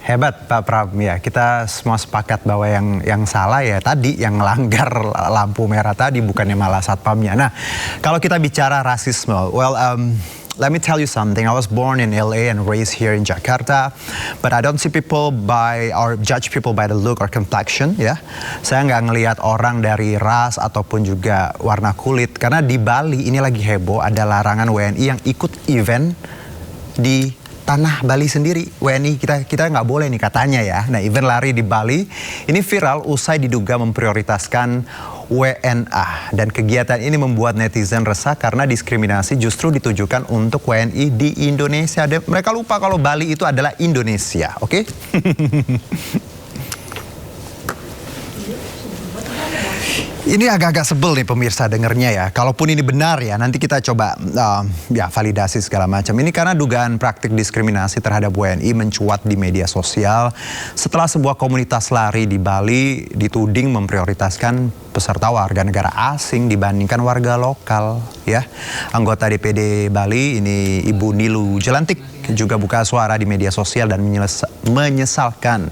Hebat Pak Pram, ya kita semua sepakat bahwa yang salah ya tadi yang melanggar lampu merah tadi, bukannya malah satpamnya. Nah, kalau kita bicara rasisme, let me tell you something. I was born in LA and raised here in Jakarta, but I don't see people or judge people by the look or complexion. Ya, saya nggak ngelihat orang dari ras ataupun juga warna kulit, karena di Bali ini lagi heboh ada larangan WNI yang ikut event di tanah Bali sendiri. WNI kita nggak boleh nih katanya ya. Nah, event lari di Bali ini viral usai diduga memprioritaskan WNA, dan kegiatan ini membuat netizen resah karena diskriminasi justru ditujukan untuk WNI di Indonesia. Dan mereka lupa kalau Bali itu adalah Indonesia, oke? Ini agak-agak sebel nih pemirsa dengernya ya. Kalaupun ini benar ya, nanti kita coba validasi segala macam. Ini karena dugaan praktik diskriminasi terhadap WNI mencuat di media sosial setelah sebuah komunitas lari di Bali dituding memprioritaskan peserta warga negara asing dibandingkan warga lokal ya. Anggota DPD Bali ini Ibu Nilu Jelantik juga buka suara di media sosial dan menyesalkan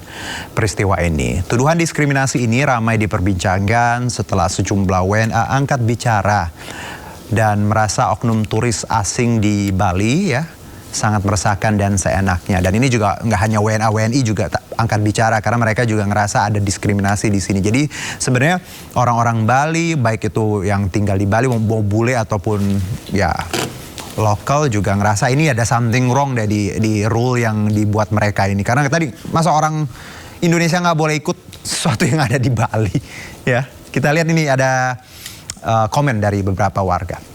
peristiwa ini. Tuduhan diskriminasi ini ramai diperbincangkan setelah sejumlah WNA angkat bicara dan merasa oknum turis asing di Bali ya sangat meresahkan dan seenaknya. Dan ini juga nggak hanya WNI juga angkat bicara karena mereka juga ngerasa ada diskriminasi di sini. Jadi sebenarnya orang-orang Bali, baik itu yang tinggal di Bali mau bule ataupun ya lokal, juga ngerasa ini ada something wrong deh di rule yang dibuat mereka ini. Karena tadi masa orang Indonesia nggak boleh ikut sesuatu yang ada di Bali ya. Kita lihat ini ada komen dari beberapa warga.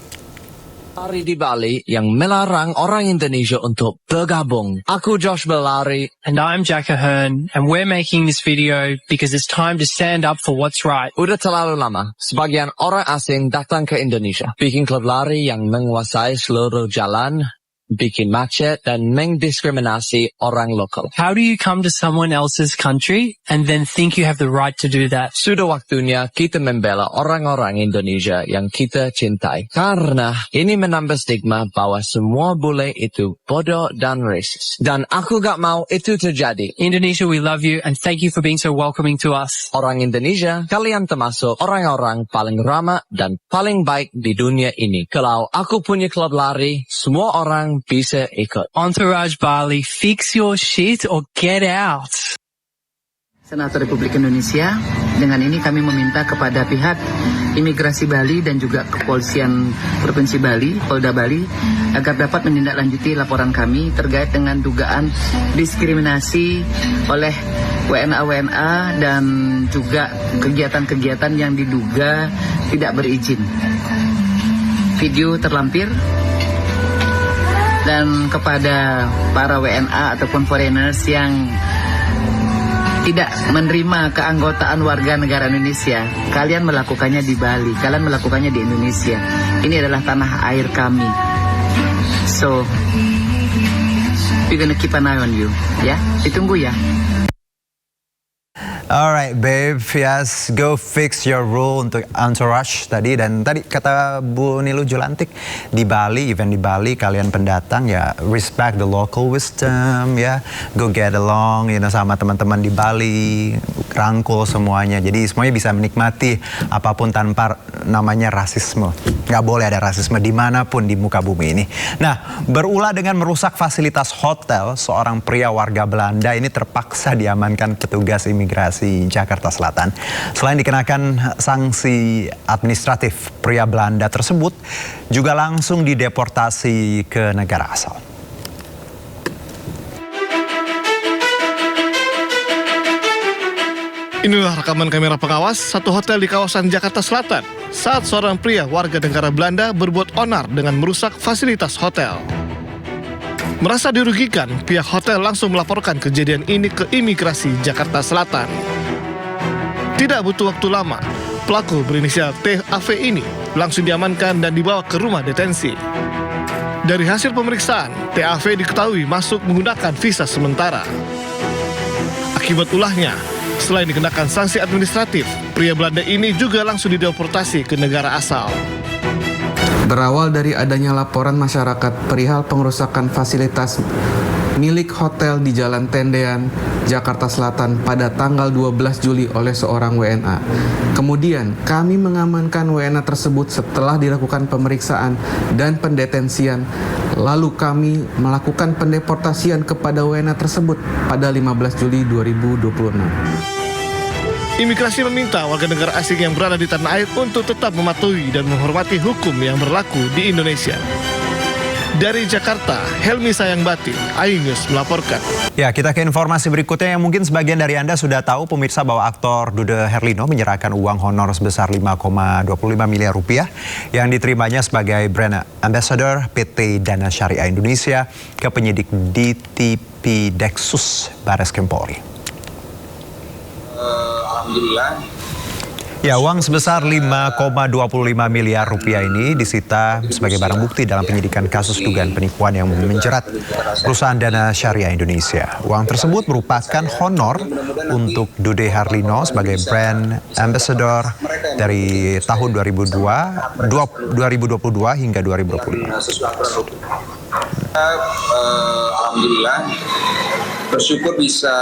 Lari di Bali yang melarang orang Indonesia untuk bergabung. Aku Josh Belari. And I'm Jack Ahern, and we're making this video because it's time to stand up for what's right. Udah terlalu lama, sebagian orang asing datang ke Indonesia, bikin klub lari yang menguasai seluruh jalan, bikin macet, dan mendiskriminasi orang lokal. How do you come to someone else's country and then think you have the right to do that? Sudah waktunya kita membela orang-orang Indonesia yang kita cintai. Karena ini menambah stigma bahwa semua bule itu bodoh dan racist. Dan aku gak mau itu terjadi. Indonesia, we love you and thank you for being so welcoming to us. Orang Indonesia, kalian termasuk orang-orang paling ramah dan paling baik di dunia ini. Kalau aku punya klub lari, semua orang bisa ikut. Entourage Bali, fix your shit or get out. Senator Republik Indonesia, dengan ini kami meminta kepada pihak Imigrasi Bali dan juga Kepolisian Provinsi Bali, Polda Bali, agar dapat menindaklanjuti laporan kami terkait dengan dugaan diskriminasi oleh WNA dan juga kegiatan-kegiatan yang diduga tidak berizin. Video terlampir. Dan kepada para WNA ataupun foreigners yang tidak menerima keanggotaan warga negara Indonesia, kalian melakukannya di Bali, kalian melakukannya di Indonesia. Ini adalah tanah air kami. So, we're gonna keep an eye on you, ya. Ditunggu ya. Alright babe, yes, go fix your rule untuk entourage tadi. Dan tadi kata Bu Nilu Jelantik, di Bali, event di Bali, kalian pendatang ya respect the local wisdom ya, go get along sama teman-teman di Bali, rangkul semuanya. Jadi semuanya bisa menikmati apapun tanpa namanya rasisme. Nggak boleh ada rasisme dimanapun di muka bumi ini. Nah, berulah dengan merusak fasilitas hotel, seorang pria warga Belanda ini terpaksa diamankan petugas imigrasi Jakarta Selatan. Selain dikenakan sanksi administratif, pria Belanda tersebut juga langsung dideportasi ke negara asal. Inilah rekaman kamera pengawas satu hotel di kawasan Jakarta Selatan saat seorang pria warga negara Belanda berbuat onar dengan merusak fasilitas hotel. Merasa dirugikan, pihak hotel langsung melaporkan kejadian ini ke Imigrasi Jakarta Selatan. Tidak butuh waktu lama, pelaku berinisial TAV ini langsung diamankan dan dibawa ke rumah detensi. Dari hasil pemeriksaan, TAV diketahui masuk menggunakan visa sementara. Akibat ulahnya, selain dikenakan sanksi administratif, pria Belanda ini juga langsung dideportasi ke negara asal. Berawal dari adanya laporan masyarakat perihal pengerusakan fasilitas milik hotel di Jalan Tendean, Jakarta Selatan pada tanggal 12 Juli oleh seorang WNA. Kemudian kami mengamankan WNA tersebut setelah dilakukan pemeriksaan dan pendetensian. Lalu kami melakukan pendeportasian kepada WNA tersebut pada 15 Juli 2026. Imigrasi meminta warga negara asing yang berada di tanah air untuk tetap mematuhi dan menghormati hukum yang berlaku di Indonesia. Dari Jakarta, Helmi Sayangbati, iNews melaporkan. Ya, kita ke informasi berikutnya yang mungkin sebagian dari Anda sudah tahu, pemirsa, bahwa aktor Dude Herlino menyerahkan uang honor sebesar 5,25 miliar rupiah yang diterimanya sebagai brand ambassador PT Dana Syariah Indonesia ke penyidik DTP Dexus Barreskrim Polri. Alhamdulillah. Ya, uang sebesar 5,25 miliar rupiah ini disita sebagai barang bukti dalam penyidikan kasus dugaan penipuan yang menjerat perusahaan Dana Syariah Indonesia. Uang tersebut merupakan honor untuk Dude Herlino sebagai brand ambassador dari tahun 2022 hingga 2025. Alhamdulillah, bersyukur bisa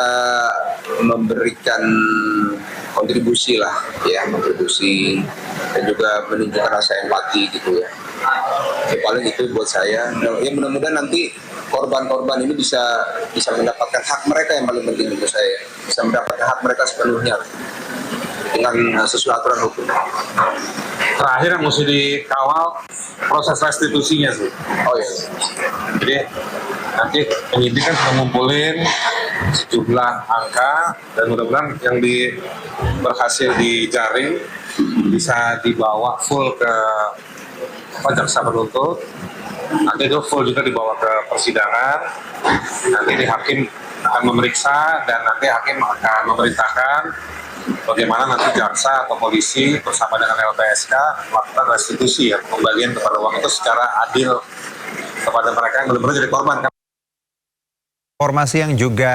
memberikan kontribusi lah, ya, kontribusi dan juga menunjukkan rasa empati gitu ya. Ya paling itu buat saya. Ya mudah-mudahan nanti korban-korban ini bisa mendapatkan hak mereka yang paling penting untuk saya, bisa mendapatkan hak mereka sepenuhnya dengan sesuai aturan hukum. Terakhir yang mesti dikawal proses restitusinya sih. Oh iya. Jadi nanti penyidik kan sudah ngumpulin sejumlah angka dan mudah-mudahan yang berhasil dijaring bisa dibawa full ke jaksa penuntut. Nanti itu full juga dibawa ke persidangan. Nanti hakim akan memeriksa dan nanti hakim akan memerintahkan bagaimana nanti jaksa atau polisi bersama dengan LPSK melakukan restitusi, ya, pembalian kepada uang itu secara adil kepada mereka yang benar-benar jadi korban. Informasi yang juga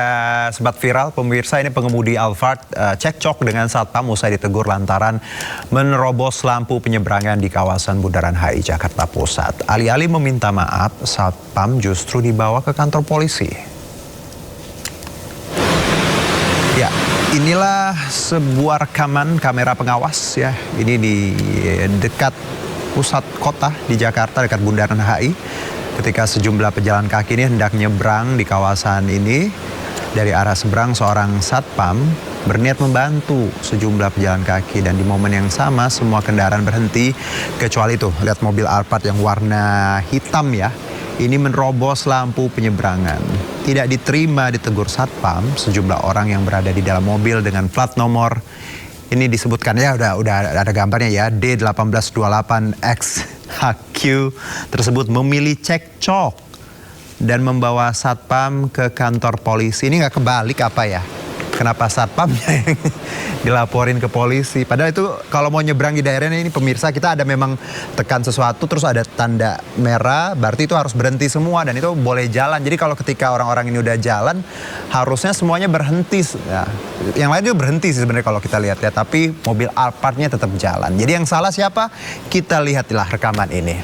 sempat viral, pemirsa, ini pengemudi Alphard cekcok dengan satpam usai ditegur lantaran menerobos lampu penyeberangan di kawasan Bundaran HI Jakarta Pusat. Alih-alih meminta maaf, satpam justru dibawa ke kantor polisi. Ya, inilah sebuah rekaman kamera pengawas, ya. Ini di dekat pusat kota di Jakarta, dekat Bundaran HI. Ketika sejumlah pejalan kaki ini hendak nyebrang di kawasan ini, dari arah seberang seorang satpam berniat membantu sejumlah pejalan kaki, dan di momen yang sama semua kendaraan berhenti kecuali itu, lihat mobil Alphard yang warna hitam, ya. Ini menerobos lampu penyeberangan. Tidak diterima ditegur satpam, sejumlah orang yang berada di dalam mobil dengan plat nomor ini disebutkan, ya, udah ada gambarnya, ya, D1828XHQ tersebut memilih cekcok dan membawa satpam ke kantor polisi. Ini nggak kebalik apa ya? Kenapa satpamnya yang dilaporin ke polisi? Padahal itu kalau mau nyebrang di daerahnya ini, pemirsa, kita ada memang tekan sesuatu terus ada tanda merah, berarti itu harus berhenti semua dan itu boleh jalan. Jadi kalau ketika orang-orang ini udah jalan, harusnya semuanya berhenti. Ya, yang lain juga berhenti sih sebenarnya kalau kita lihat ya, tapi mobil Alphardnya tetap jalan. Jadi yang salah siapa? Kita lihatlah rekaman ini.